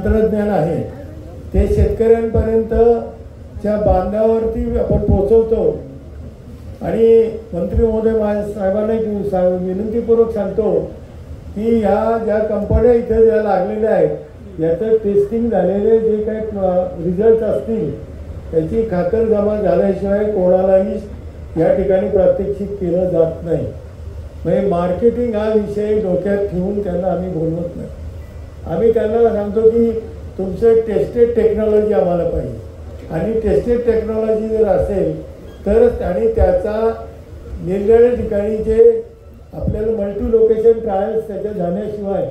तंत्रज्ञान आहे ते शेतकऱ्यांपर्यंतच्या बांधावरती आपण पोहोचवतो। आणि मंत्री महोदय साहेबांना विनंतीपूर्वक सांगतो की ह्या ज्या कंपन्या इथे ज्या लागलेल्या आहेत याचं टेस्टिंग झालेले जे काही रिझल्ट असतील त्याची खातरजमा झाल्याशिवाय कोणालाही या ठिकाणी प्रात्यक्षिक केलं जात नाही। म्हणजे मार्केटिंग हा विषय डोक्यात ठेवून त्यांना आम्ही बोलवत नाही। आम्ही त्यांना सांगतो की तुमचं टेस्टेड टेक्नॉलॉजी आम्हाला पाहिजे आणि टेस्टेड टेक्नॉलॉजी जर असेल तरच आणि त्याचा निरनिराळ्या ठिकाणी जे आपल्याला मल्टी लोकेशन ट्रायल्स त्याच्या झाल्याशिवाय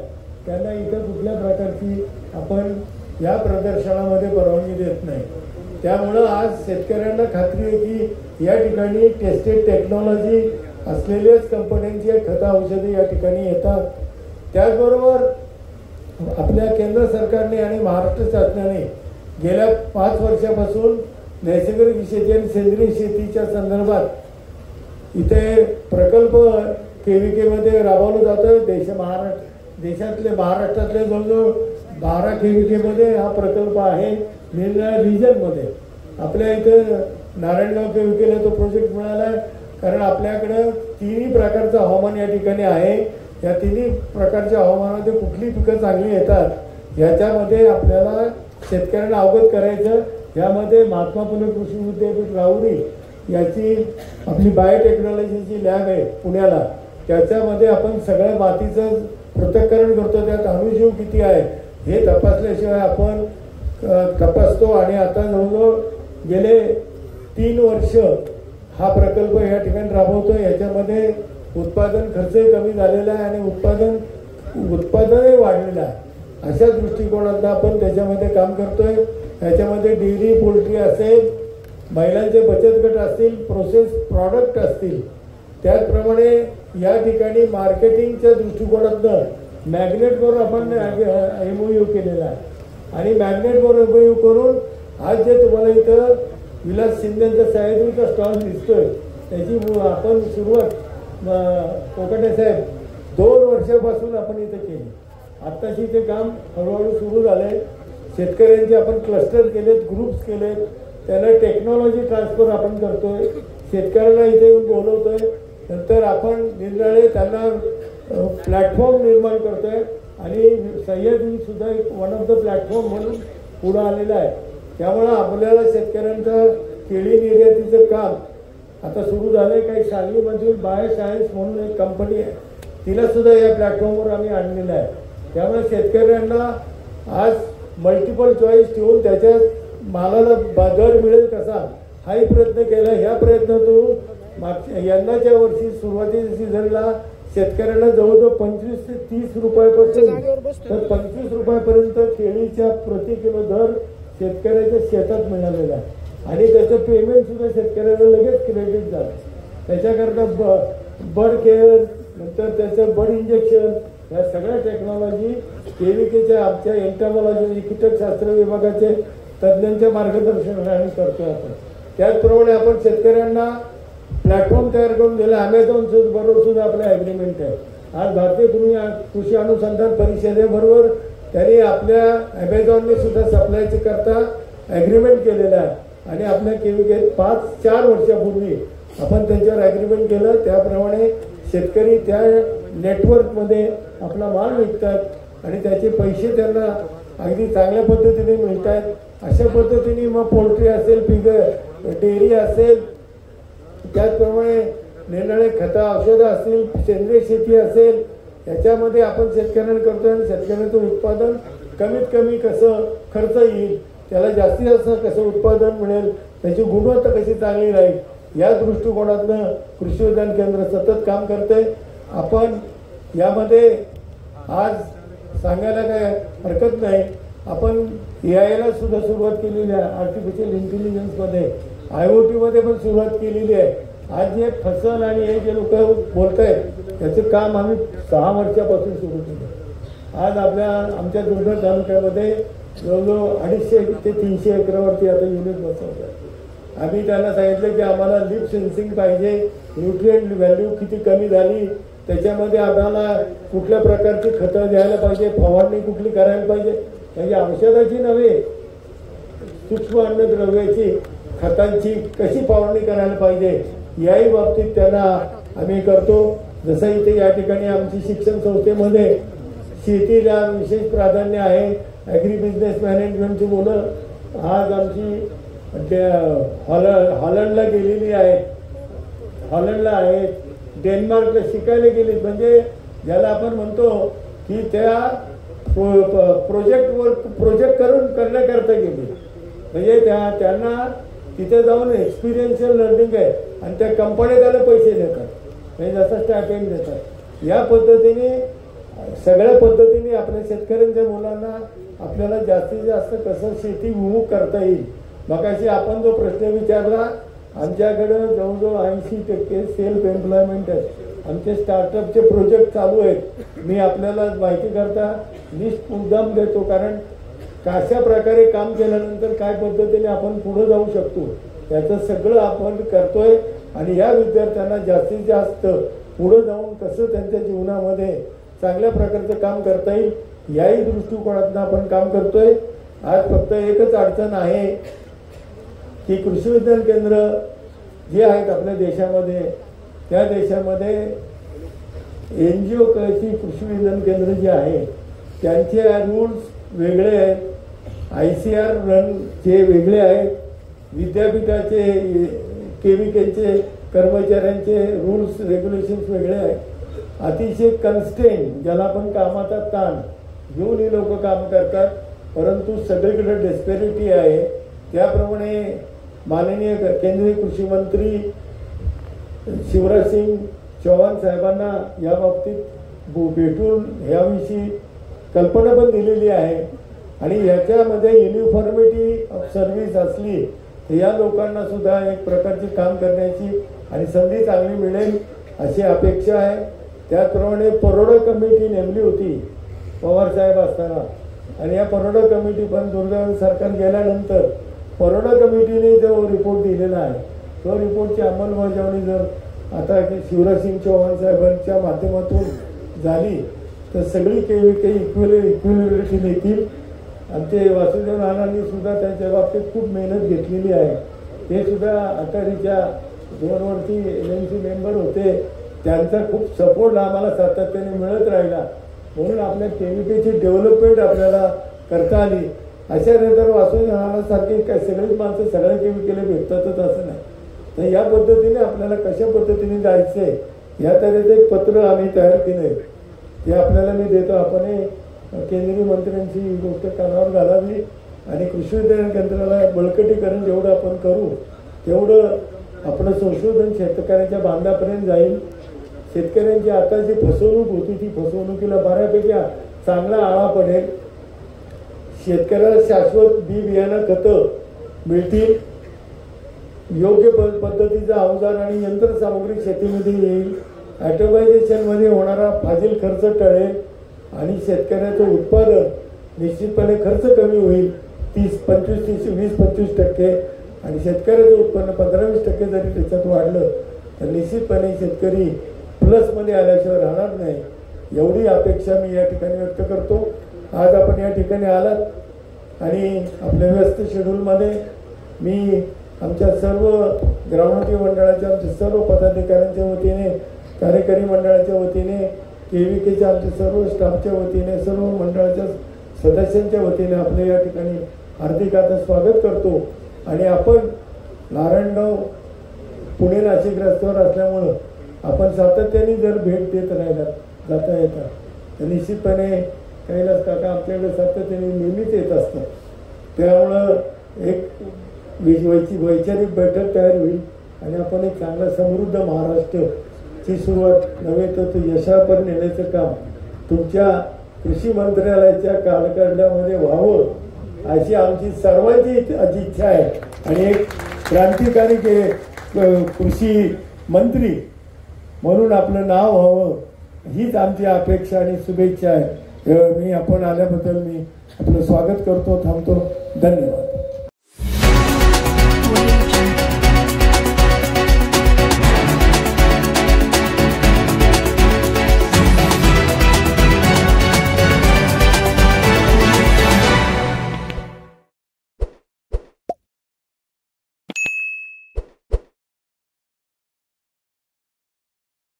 त्यांना इथं कुठल्या प्रकारची आपण या प्रदर्शनामध्ये परवानगी देत नाही। त्यामुळं आज शेतकऱ्यांना खात्री आहे की या ठिकाणी टेस्टेड टेक्नॉलॉजी असलेल्याच कंपन्यांची खतं औषधे या ठिकाणी येतात। त्याचबरोबर आपल्या केंद्र सरकारने आणि महाराष्ट्र शासनाने गेल्या 5 वर्षापासून नैसर्गिक शेती आणि सेंद्रिय शेतीच्या संदर्भात इथे प्रकल्प KVK मध्ये राबवलं जातं। महाराष्ट्रातले जवळजवळ 12 KVK मध्ये हा प्रकल्प आहे। निरनिराळ्या रिजनमध्ये आपल्या इथं नारायणगाव KVKला तो प्रोजेक्ट मिळाला कारण आपल्याकडं 3 प्रकारचं हवामान या ठिकाणी आहे। या 3 प्रकारच्या हवामानामध्ये कुठली पिकं चांगली येतात याच्यामध्ये आपल्याला शेतकऱ्यांना अवगत करायचं। यामध्ये महात्मा फुले कृषी विद्यापीठ राहुरी याची आपली बायोटेक्नॉलॉजीची लॅब आहे पुण्याला, त्याच्यामध्ये आपण सगळ्या मातीचं पृथक्करण करतो। त्यात अणुजीव किती आहे हे तपासल्याशिवाय आपण तपासतो। आणि आता जवळजवळ गेले 3 वर्ष हा प्रकल्प या ठिकाणी राबवतो। याच्यामध्ये उत्पादन खर्चही कमी झालेला आहे आणि उत्पादनही वाढलेलं आहे। अशा दृष्टिकोनातून आपण त्याच्यामध्ये काम करतोय। याच्यामध्ये डेअरी पोल्ट्री असेल, महिलांचे बचत गट असतील, प्रोसेस प्रॉडक्ट असतील, त्याचप्रमाणे या ठिकाणी मार्केटिंगच्या दृष्टिकोनातून मॅग्नेटवर आपण MOU केलेला आहे आणि मॅग्नेटवर MOU करून आज जे तुम्हाला इथं विलास शिंदेंचा सह्याद्रीचा स्टॉल दिसतोय त्याची आपण सुरुवात कोकटे साहेब 2 वर्षापासून आपण इथे केली। आत्ताशी ते काम हळूहळू सुरू झालंय। शेतकऱ्यांचे आपण क्लस्टर केलेत, ग्रुप्स केलेत, त्यांना टेक्नॉलॉजी ट्रान्सफर आपण करतोय, शेतकऱ्यांना इथे येऊन बोलवतोय, नंतर आपण निरनिराळे त्यांना प्लॅटफॉर्म निर्माण करतोय आणि सह्याद्री सुद्धा एक वन ऑफ द प्लॅटफॉर्म म्हणून पुढे आलेला आहे। त्यामुळे आपल्याला शेतकऱ्यांचं केळी निर्यातीचं काम आता सुरू झालंय। काही सांगलीमधील बायोसायन्स म्हणून एक कंपनी आहे, तिला सुद्धा या प्लॅटफॉर्मवर आम्ही आणलेलं आहे। त्यामुळे शेतकऱ्यांना आज मल्टिपल चॉईस ठेवून त्याच्या मालाला दर मिळेल कसा हाही प्रयत्न केला। ह्या प्रयत्नातून यंदाच्या वर्षी सुरुवातीच्या सीझनला शेतकऱ्यांना जवळजवळ 25 ते 30 रुपयापासून तर 25 रुपयापर्यंत केळीच्या प्रति किलो दर शेतकऱ्याच्या शेतात मिळालेला आहे आणि त्याचं पेमेंट सुद्धा शेतकऱ्याला लगेच क्रेडिट झालं। त्याच्याकरता बर्ड केअर, नंतर त्याचं बर्ड इंजेक्शन, या सगळ्या टेक्नॉलॉजी KVKच्या आमच्या एंटॉमॉलॉजी कीटकशास्त्र विभागाचे तज्ज्ञांच्या मार्गदर्शनाने करतो आपण। त्याचप्रमाणे आपण शेतकऱ्यांना प्लॅटफॉर्म तयार करून दिला। अमेझॉन बरोबर सुद्धा आपलं ॲग्रीमेंट आहे। आज भारतीय कृषी अनुसंधान परिषदेबरोबर त्यांनी आपल्या अमेझॉनने सुद्धा सप्लायचे करता ॲग्रीमेंट केलेलं आहे आणि आपल्या KVK 4 वर्षापूर्वी आपण त्यांच्यावर ॲग्रीमेंट केलं। त्याप्रमाणे शेतकरी त्या नेटवर्कमध्ये आपला माल विकतात आणि त्याचे पैसे त्यांना अगदी चांगल्या पद्धतीने मिळत आहेत। अशा पद्धतीने मग पोल्ट्री असेल, डेअरी असेल, त्याचप्रमाणे निरनिराळे खतं औषधं असतील, सेंद्रिय शेती असेल, याच्यामध्ये आपण शेतकऱ्यांना करतोय आणि शेतकऱ्याचं उत्पादन कमीत कमी कसं खर्च येईल, त्याला जास्तीत जास्त कसं उत्पादन मिळेल, त्याची गुणवत्ता कशी चांगली राहील, या दृष्टिकोनातून कृषी विज्ञान केंद्र सतत काम करते। आपण यामध्ये आज सांगायला काय हरकत नाही, आपण AIला सुद्धा सुरुवात केलेली आहे। आर्टिफिशियल इंटेलिजन्समध्ये IoT मध्ये पण सुरुवात केलेली आहे। आज जे फसल आणि हे जे लोक बोलत आहेत त्याचं काम आम्ही 6 वर्षापासून सुरू केलं। आज आमच्या दुर्गम तालुक्यामध्ये जवळजवळ 250 ते 300 एकरावरती आता युनिट बसवत आहे। आम्ही त्यांना सांगितलं की आम्हाला लिप सेन्सिंग पाहिजे, न्यूट्रिएंट व्हॅल्यू किती कमी झाली, त्याच्यामध्ये आम्हाला कुठल्या प्रकारची खतं द्यायला पाहिजे, फवारणी कुठली करायला पाहिजे, म्हणजे औषधाची नव्हे, सूक्ष्म अन्नद्रव्याची, खतांची कशी फवारणी करायला पाहिजे याही बाबतीत त्यांना आम्ही करतो. जसं इथे या ठिकाणी आमची शिक्षण संस्थेमध्ये शेतीला विशेष प्राधान्य आहे. ॲग्री बिझनेस मॅनेजमेंटची मुलं आज आमची हॉलंडला गेलेली आहेत, हॉलंडला आहेत, डेन्मार्कला शिकायला गेली. म्हणजे ज्याला आपण म्हणतो की त्या प्रोजेक्ट करण्याकरता गेली. म्हणजे त्यांना तिथे जाऊन एक्सपिरियन्शियल लर्निंग आहे आणि त्या कंपन्या त्याला पैसे देतात, म्हणजे जसं स्टायपेंड देतात. या पद्धतीने सगळ्या पद्धतीने आपल्या शेतकऱ्यांच्या मुलांना आपल्याला जास्तीत जास्त कसं शेती विमुख करता येईल. मगाशी आपण जो प्रश्न विचारला, आमच्याकडं जवळजवळ 80% सेल्फ एम्प्लॉयमेंट आहे. आमचे स्टार्टअपचे प्रोजेक्ट चालू आहेत. मी आपल्याला माहिती करता लिस्ट मुद्दाम देतो, कारण कशा प्रकारे काम केल्यानंतर काय पद्धतीने आपण पुढे जाऊ शकतो याचं सगळं आपण करतोय. आणि या विद्यार्थ्यांना जास्तीत जास्त पुढे जाऊन कसं त्यांच्या जीवनामध्ये चांगल्या प्रकारचं काम करता येईल याही दृष्टिकोनातून आपण काम करतोय. आज फक्त एकच अडचण आहे की कृषी विज्ञान केंद्र जे आहेत आपल्या देशामध्ये, त्या देशामध्ये NGO ची कृषी विज्ञान केंद्र जे आहे त्यांचे रूल्स वेगळे आहेत, ICR रनचे वेगळे आहेत, विद्यापीठाचे KVKचे कर्मचाऱ्यांचे रूल्स रेग्युलेशन्स वेगळे आहेत. अतिशय कन्स्टेंट, ज्याला आपण कामाचा ताण घेऊन ही लोक काम करतात, परंतु सगळीकडे डिस्पॅरिटी आहे. त्याप्रमाणे माननीय केंद्रीय कृषी मंत्री शिवराज सिंग चौहान साहेबांना या बाबतीत भेटून याविषयी कल्पना पण दिलेली आहे. आणि याच्यामध्ये युनिफॉर्मिटी ऑफ सर्व्हिस असली तर या लोकांना सुद्धा एक प्रकारचे काम करण्याची आणि संधी चांगली मिळेल अशी अपेक्षा आहे. त्याचप्रमाणे परोडा कमिटी नेमली होती पवार साहेब असताना, आणि या परोडा कमिटी पण दुर्दैवाने सरकार गेल्यानंतर परोडा कमिटीने जो रिपोर्ट दिलेला आहे तो रिपोर्टची अंमलबजावणी जर आता शिवराज सिंग चौहान साहेबांच्या माध्यमातून झाली तर सगळी KVK इक्विलिटी येतील. आमचे वासुदेव नानांनी सुद्धा त्यांच्या बाबतीत खूप मेहनत घेतलेली आहे. ते सुद्धा अटारीच्या 2 वर्षी LMC मेंबर होते. त्यांचा खूप सपोर्ट आम्हाला सातत्याने मिळत राहिला, म्हणून आपल्या KVKची डेव्हलपमेंट आपल्याला करता आली. अशा नंतर वासुदेव नानासारखे काय सगळीच माणसं सगळ्या KVKला भेटतातच असं नाही. तर या पद्धतीने आपल्याला कशा पद्धतीने जायचं आहे या तऱ्हेचं एक पत्र आम्ही तयार केलं आहे, ते आपल्याला मी देतो. आपण केंद्रीय मंत्र्यांची ही गोष्ट कानावर घालावी आणि कृषी विज्ञान केंद्राला बळकटीकरण जेवढं आपण करू तेवढं आपलं संशोधन शेतकऱ्यांच्या बांधापर्यंत जाईल. शेतकऱ्यांची आता जी फसवणूक होती ती फसवणुकीला बऱ्यापैकी चांगला आळा पडेल. शेतकऱ्याला शाश्वत बी बियाणं खतं मिळतील, योग्य पद्धतीचा अवजार आणि यंत्रसामुग्री शेतीमध्ये येईल, ॲटोमायझेशनमध्ये होणारा फाजील खर्च टळेल आणि शेतकऱ्याचं उत्पादन निश्चितपणे खर्च कमी होईल 20-25% आणि शेतकऱ्याचं उत्पन्न 15-20% जरी त्याच्यात वाढलं तर निश्चितपणे शेतकरी प्लसमध्ये आल्याशिवाय राहणार नाही, एवढी अपेक्षा मी या ठिकाणी व्यक्त करतो. आज आपण या ठिकाणी आलात आणि आपल्या व्यस्त शेड्यूलमध्ये मी आमच्या सर्व ग्रामोन्नती मंडळाच्या आमच्या सर्व पदाधिकाऱ्यांच्या वतीने, कार्यकारी मंडळाच्या वतीने, KVKच्या आमच्या सर्व स्टाफच्या वतीने, सर्व मंडळाच्या सदस्यांच्या वतीने आपल्या या ठिकाणी हार्दिक आता स्वागत करतो. आणि आपण नारायणगाव पुणे नाशिक रस्त्यावर असल्यामुळं आपण सातत्याने जर भेट देत राहिला जाता येता तर निश्चितपणे कैलास काका आमच्याकडे सातत्याने नेहमीच येत असतात. त्यामुळं एक वैचारिक बैठक तयार होईल आणि आपण एक चांगला समृद्ध महाराष्ट्रची सुरुवात नव्हे तर यशापर्यंत नेण्याचं काम तुमच्या कृषी मंत्रालयाच्या कालखंडामध्ये व्हावं अशी आमची सर्वांची इच्छा आहे. आणि एक क्रांतिकारी कृषी मंत्री म्हणून आपलं नाव व्हावं हीच आमची अपेक्षा आणि शुभेच्छा आहे. मी आपण आल्याबद्दल मी आपलं स्वागत करतो, थांबतो. धन्यवाद.